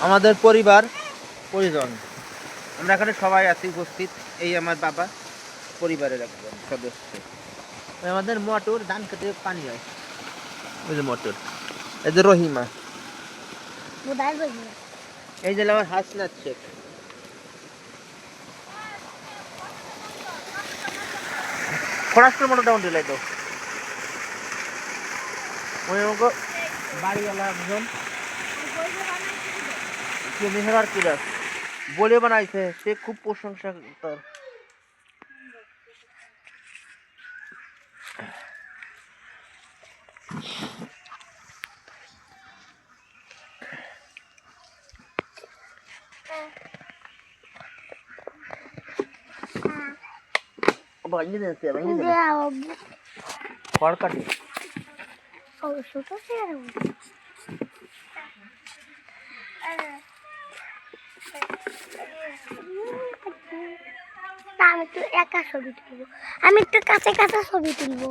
আমাদের পরিবার পরিজন আমরা এখানে সবাই আছি উপস্থিত। এই আমার বাবা পরিবারের একজন সদস্য। আমাদের মোটর ধান খেতে পানি হয়, ওই যে মোটর। এই যে রহিমা, এই যে আমার হাসনাত শেখ। খরাস্টের মোটরটা উঠে লাইতো ওই বাড়িওয়ালা একজন মেহরার কিরাস বলে বানাইছে, সে খুব প্রশংসা তার। ভাঙিয়ে দিয়েছে, ভাঙিয়ে দিয়েছে খড় কাটি। আমি তো একা ছবি তুলবো, আমি একটু কাছে কাছে ছবি তুলবো।